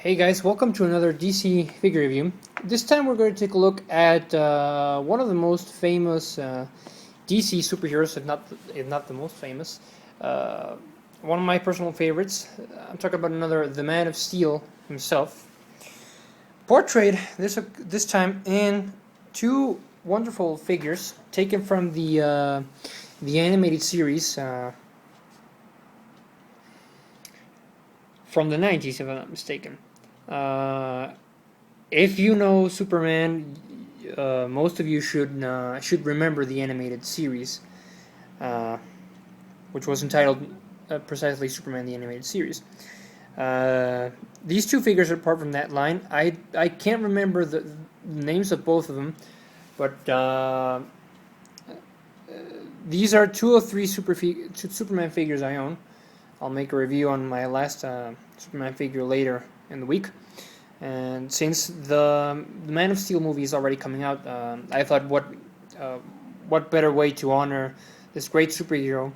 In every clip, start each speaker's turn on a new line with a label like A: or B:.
A: Hey guys, welcome to another DC figure review. This time we're going to take a look at one of the most famous DC superheroes, if not the most famous. One of my personal favorites. I'm talking about the Man of Steel himself, portrayed this time in two wonderful figures taken from the animated series from the 90s, if I'm not mistaken. If you know Superman, most of you should remember the animated series, uh, which was entitled precisely Superman the Animated Series. These two figures, apart from that line, I can't remember the names of both of them, but these are two of three Superman figures I own. I'll make a review on my last Superman figure later in the week. And since the Man of Steel movie is already coming out, I thought what better way to honor this great superhero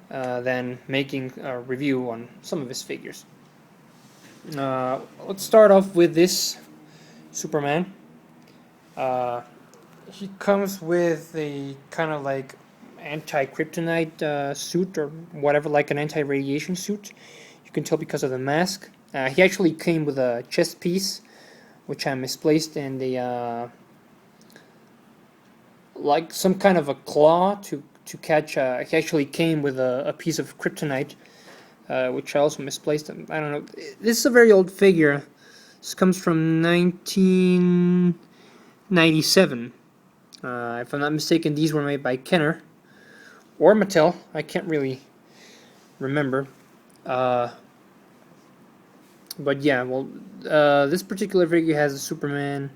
A: than making a review on some of his figures. Let's start off with this Superman. He comes with a kind of like anti-kryptonite suit or whatever, like an anti-radiation suit. You can tell because of the mask. He actually came with a chest piece, which I misplaced, and like some kind of a claw to catch. He actually came with a piece of kryptonite, which I also misplaced. I don't know. This is a very old figure. This comes from 1997. If I'm not mistaken, these were made by Kenner or Mattel. I can't really remember. But yeah, well, this particular figure has a Superman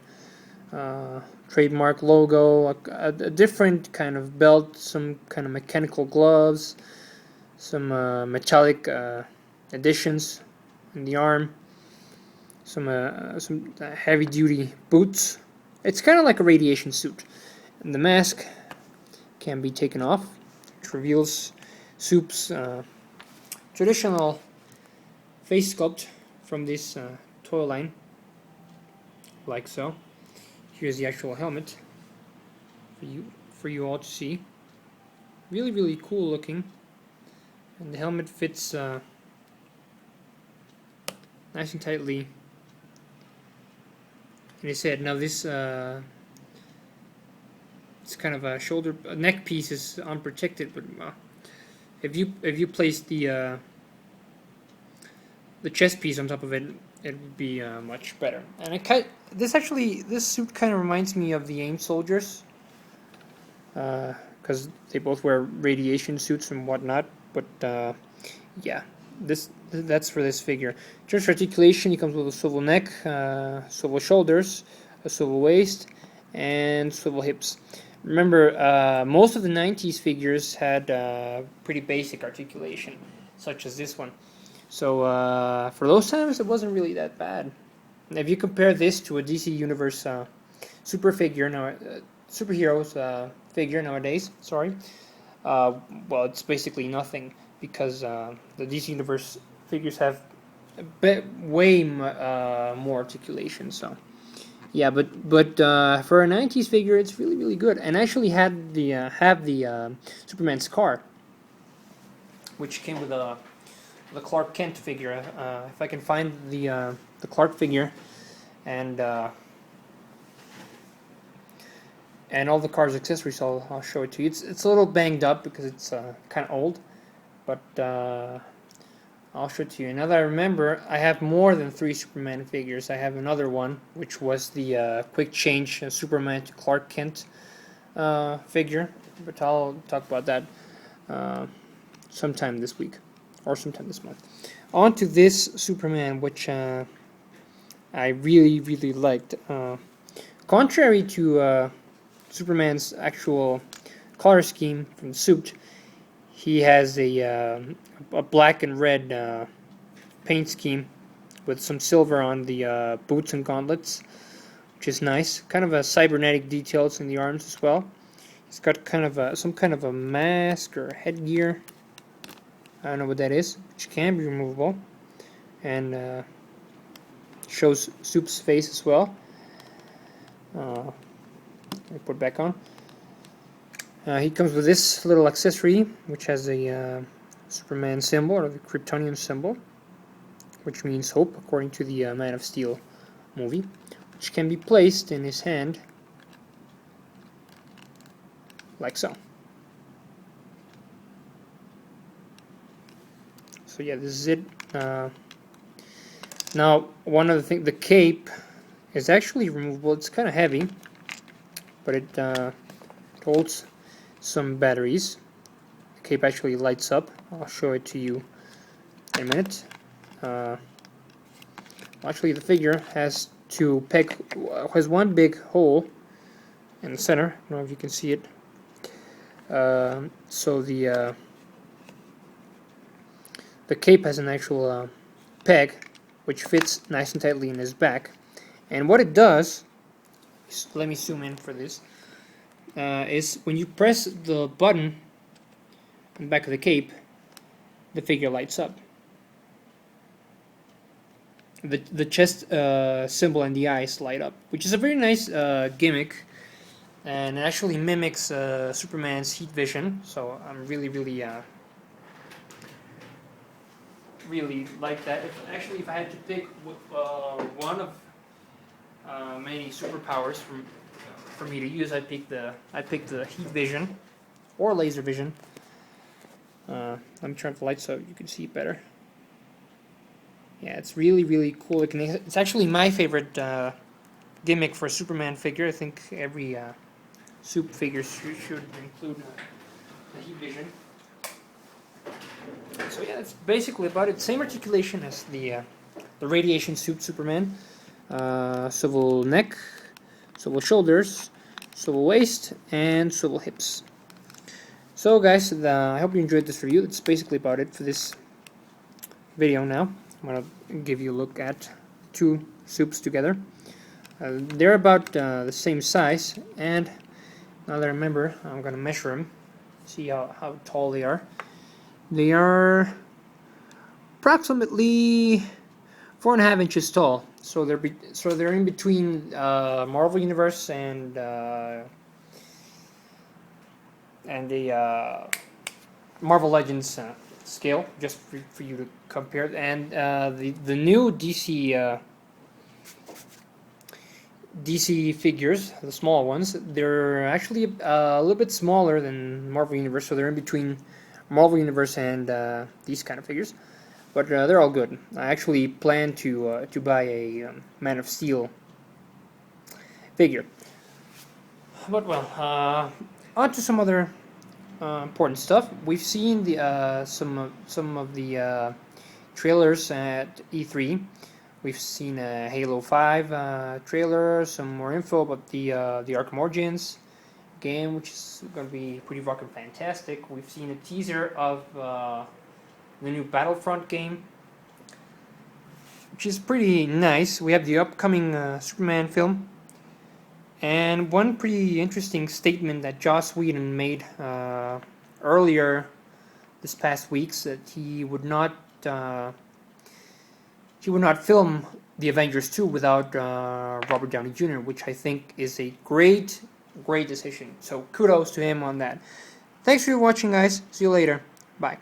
A: trademark logo, a different kind of belt, some kind of mechanical gloves, some metallic additions in the arm, some heavy-duty boots. It's kind of like a radiation suit. And the mask can be taken off, which reveals Soup's traditional face sculpt from this toy line, like so. Here's the actual helmet for you all to see. Really, really cool looking, and the helmet fits nice and tightly in his head. Now this it's kind of a neck piece is unprotected, but if you place the chest piece on top of it, it would be much better. And this suit kind of reminds me of the AIM soldiers, because they both wear radiation suits and whatnot. But yeah, that's for this figure. Just articulation, he comes with a swivel neck, swivel shoulders, a swivel waist, and swivel hips. Remember, most of the 90s figures had pretty basic articulation, such as this one. So for those times, it wasn't really that bad. And if you compare this to a DC Universe superheroes figure nowadays, well, it's basically nothing, because the DC Universe figures have way more articulation. So yeah, but for a 90s figure, it's really, really good. And actually have the Superman scar, which came with the Clark Kent figure. If I can find the Clark figure and all the car's accessories, I'll show it to you. It's a little banged up because it's kind of old, but I'll show it to you. Now that I remember, I have more than 3 Superman figures. I have another one, which was the quick change Superman to Clark Kent figure, but I'll talk about that sometime this week or sometime this month. On to this Superman, which I really, really liked. Contrary to Superman's actual color scheme from the suit, he has a black and red paint scheme with some silver on the boots and gauntlets, which is nice. Kind of a cybernetic details in the arms as well. He's got kind of some kind of a mask or headgear. I don't know what that is, which can be removable, and shows Soup's face as well. Let me put it back on. He comes with this little accessory, which has a Superman symbol, or the Kryptonian symbol, which means hope, according to the Man of Steel movie, which can be placed in his hand, like so. So yeah, this is it. Now, one other thing, the cape is actually removable. It's kind of heavy, but it holds some batteries. The cape actually lights up. I'll show it to you in a minute. Actually, the figure has one big hole in the center. I don't know if you can see it. So the cape has an actual peg which fits nice and tightly in his back, and what it does, let me zoom in for this, is when you press the button on the back of the cape, the figure lights up. The chest symbol and the eyes light up, which is a very nice gimmick, and it actually mimics Superman's heat vision. So I'm really like that. If I had to pick one of many superpowers for me to use, I'd pick the heat vision or laser vision. Let me turn off the light so you can see it better. Yeah, it's really cool. It's actually my favorite gimmick for a Superman figure. I think every Soup figure should include the heat vision. So yeah, that's basically about it. Same articulation as the Radiation Soup Superman. Swivel neck, swivel shoulders, swivel waist, and swivel hips. So guys, I hope you enjoyed this review. That's basically about it for this video now. I'm going to give you a look at two Soups together. They're about the same size, and now that I remember, I'm going to measure them, see how tall they are. They are approximately 4.5 inches tall. So they're in between Marvel Universe and the Marvel Legends scale, just for you to compare. And the new DC figures, the small ones, they're actually a little bit smaller than Marvel Universe, so they're in between Marvel Universe and these kind of figures. But they're all good. I actually plan to buy a Man of Steel figure. But well, on to some other important stuff. We've seen the some of the trailers at E3. We've seen a Halo 5 trailer, some more info about the Arkham Origins game, which is going to be pretty fucking fantastic. We've seen a teaser of the new Battlefront game, which is pretty nice. We have the upcoming Superman film, and one pretty interesting statement that Joss Whedon made earlier this past week, that he would not film the Avengers 2 without Robert Downey Jr., which I think is a great decision. So kudos to him on that. Thanks for watching, guys. See you later. Bye.